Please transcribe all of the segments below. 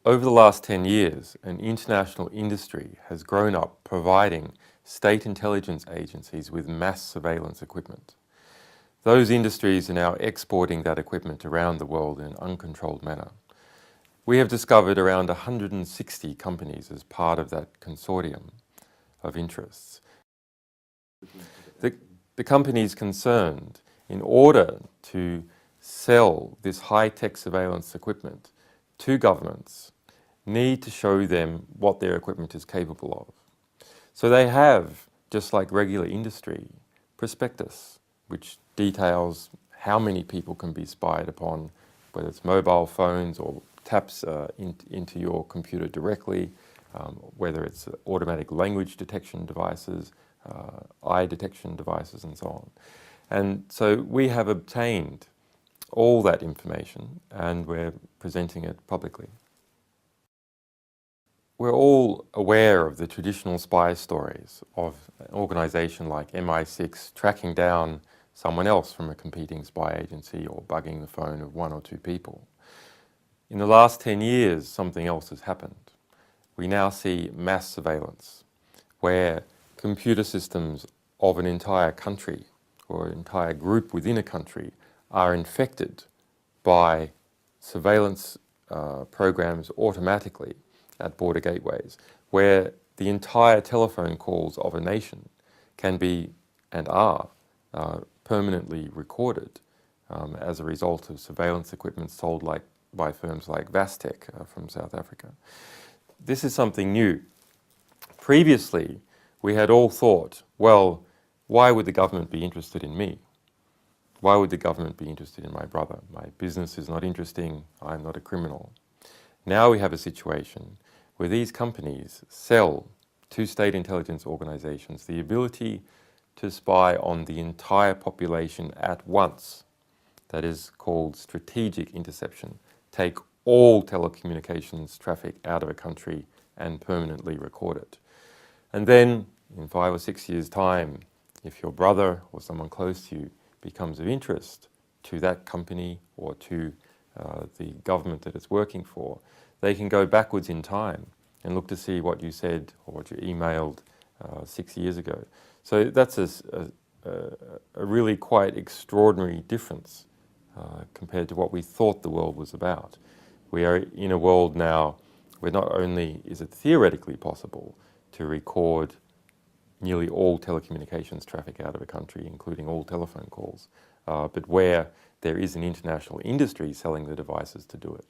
Over the last 10 years, an international industry has grown up providing state intelligence agencies with mass surveillance equipment. Those industries are now exporting that equipment around the world in an uncontrolled manner. We have discovered around 160 companies as part of that consortium of interests. The companies concerned, in order to sell this high-tech surveillance equipment to governments, need to show them what their equipment is capable of. So they have, just like regular industry, prospectus, which details how many people can be spied upon, whether it's mobile phones or taps into your computer directly, whether it's automatic language detection devices, eye detection devices, and so on. And so we have obtained all that information and we're presenting it publicly. We're all aware of the traditional spy stories of an organization like MI6 tracking down someone else from a competing spy agency or bugging the phone of one or two people. In the last 10 years, something else has happened. We now see mass surveillance, where computer systems of an entire country or an entire group within a country are infected by surveillance programs automatically at border gateways, where the entire telephone calls of a nation can be and are permanently recorded as a result of surveillance equipment sold by firms like Vastec from South Africa. This is something new. Previously, we had all thought, well, why would the government be interested in me? Why would the government be interested in my brother? My business is not interesting, I'm not a criminal. Now we have a situation where these companies sell to state intelligence organizations the ability to spy on the entire population at once. That is called strategic interception. Take all telecommunications traffic out of a country and permanently record it. And then, in 5 or 6 years' time, if your brother or someone close to you becomes of interest to that company or to the government that it's working for, they can go backwards in time and look to see what you said or what you emailed 6 years ago. So that's a really quite extraordinary difference compared to what we thought the world was about. We are in a world now where not only is it theoretically possible to record nearly all telecommunications traffic out of a country, including all telephone calls, but where there is an international industry selling the devices to do it.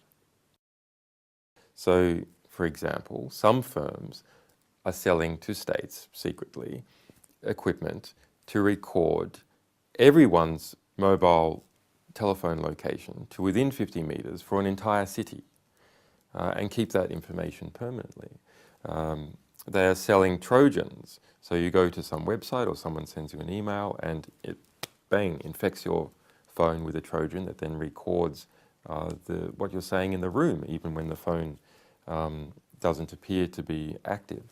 So, for example, some firms are selling to states secretly equipment to record everyone's mobile telephone location to within 50 meters for an entire city and keep that information permanently. They are selling Trojans. So you go to some website or someone sends you an email and it, bang, infects your phone with a Trojan that then records what you're saying in the room, even when the phone doesn't appear to be active.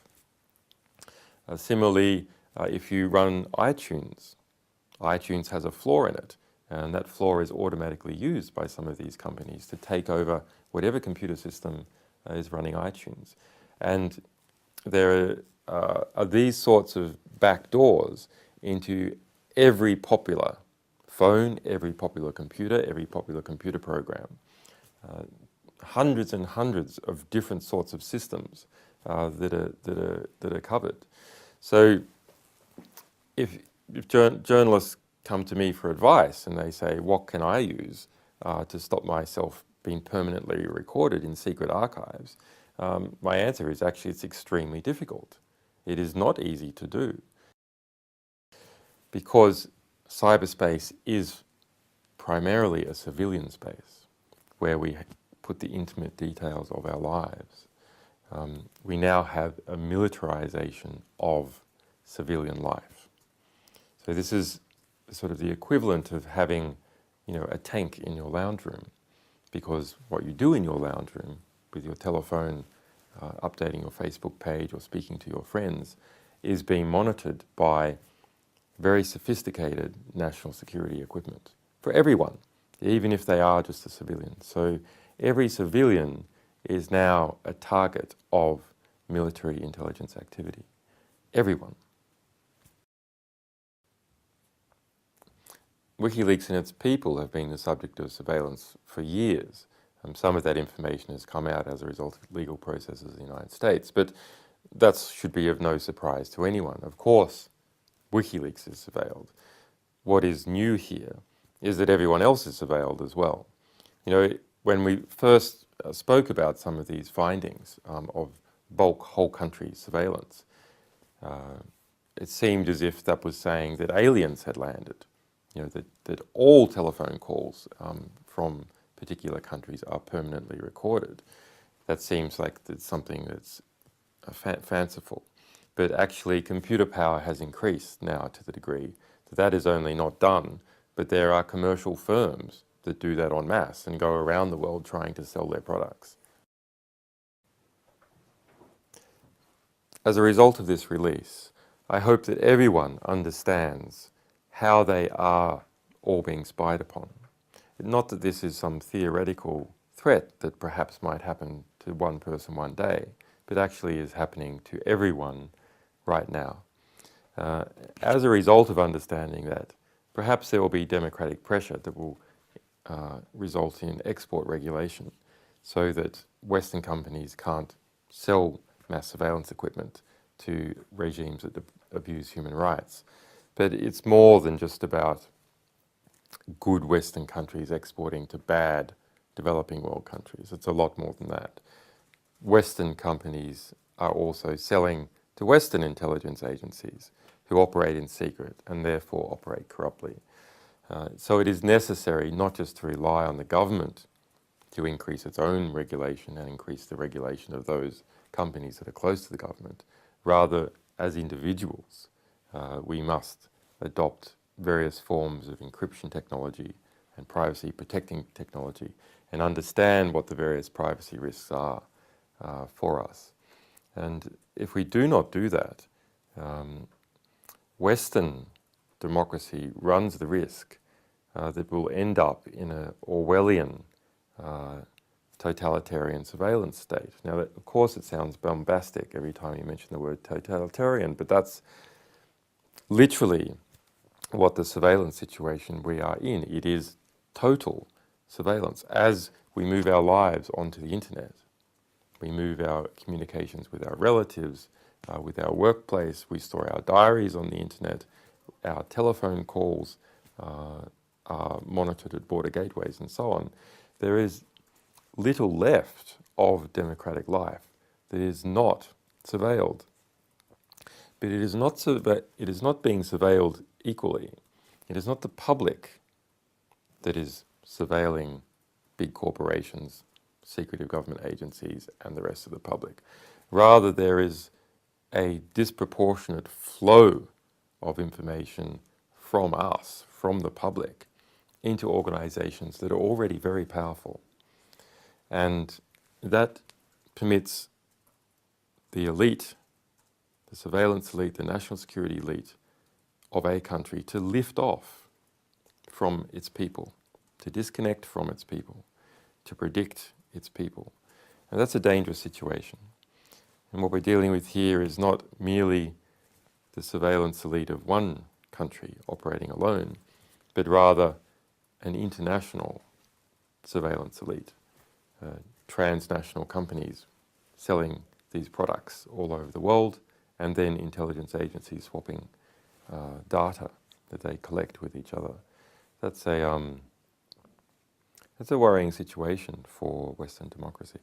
Similarly, if you run iTunes, iTunes has a flaw in it, and that flaw is automatically used by some of these companies to take over whatever computer system is running iTunes. And there are these sorts of backdoors into every popular phone, every popular computer program. Hundreds and hundreds of different sorts of systems that are covered. So if journalists come to me for advice and they say, what can I use to stop myself being permanently recorded in secret archives? My answer is actually it's extremely difficult. It is not easy to do because cyberspace is primarily a civilian space where we put the intimate details of our lives. We now have a militarization of civilian life. So this is sort of the equivalent of having, a tank in your lounge room, because what you do in your lounge room with your telephone, updating your Facebook page or speaking to your friends, is being monitored by very sophisticated national security equipment for everyone, even if they are just a civilian. So every civilian is now a target of military intelligence activity. Everyone. WikiLeaks and its people have been the subject of surveillance for years. Some of that information has come out as a result of legal processes in the United States, but that should be of no surprise to anyone. Of course, WikiLeaks is surveilled. What is new here is that everyone else is surveilled as well. You know, when we first spoke about some of these findings of bulk whole country surveillance, it seemed as if that was saying that aliens had landed. You know, that all telephone calls from particular countries are permanently recorded. That seems like it's something that's fanciful. But actually, computer power has increased now to the degree that that is only not done, but there are commercial firms that do that en masse and go around the world trying to sell their products. As a result of this release, I hope that everyone understands how they are all being spied upon. Not that this is some theoretical threat that perhaps might happen to one person one day, but actually is happening to everyone right now. As a result of understanding that, perhaps there will be democratic pressure that will result in export regulation so that Western companies can't sell mass surveillance equipment to regimes that abuse human rights. But it's more than just about good Western countries exporting to bad developing world countries. It's a lot more than that. Western companies are also selling to Western intelligence agencies who operate in secret and therefore operate corruptly. So it is necessary not just to rely on the government to increase its own regulation and increase the regulation of those companies that are close to the government. Rather, as individuals, we must adopt various forms of encryption technology and privacy protecting technology and understand what the various privacy risks are for us. And if we do not do that, Western democracy runs the risk that we'll end up in an Orwellian totalitarian surveillance state. Now, of course, it sounds bombastic every time you mention the word totalitarian, but that's literally what the surveillance situation we are in. It is total surveillance. As we move our lives onto the internet, we move our communications with our relatives, with our workplace, we store our diaries on the internet, our telephone calls are monitored at border gateways and so on. There is little left of democratic life that is not surveilled. But it is not being surveilled equally. It is not the public that is surveilling big corporations, secretive government agencies, and the rest of the public. Rather, there is a disproportionate flow of information from us, from the public, into organizations that are already very powerful. And that permits the elite, the surveillance elite, the national security elite of a country to lift off from its people, to disconnect from its people, to predict its people. And that's a dangerous situation. And what we're dealing with here is not merely the surveillance elite of one country operating alone, but rather an international surveillance elite, transnational companies selling these products all over the world, and then intelligence agencies swapping data that they collect with each other. That's a worrying situation for Western democracy.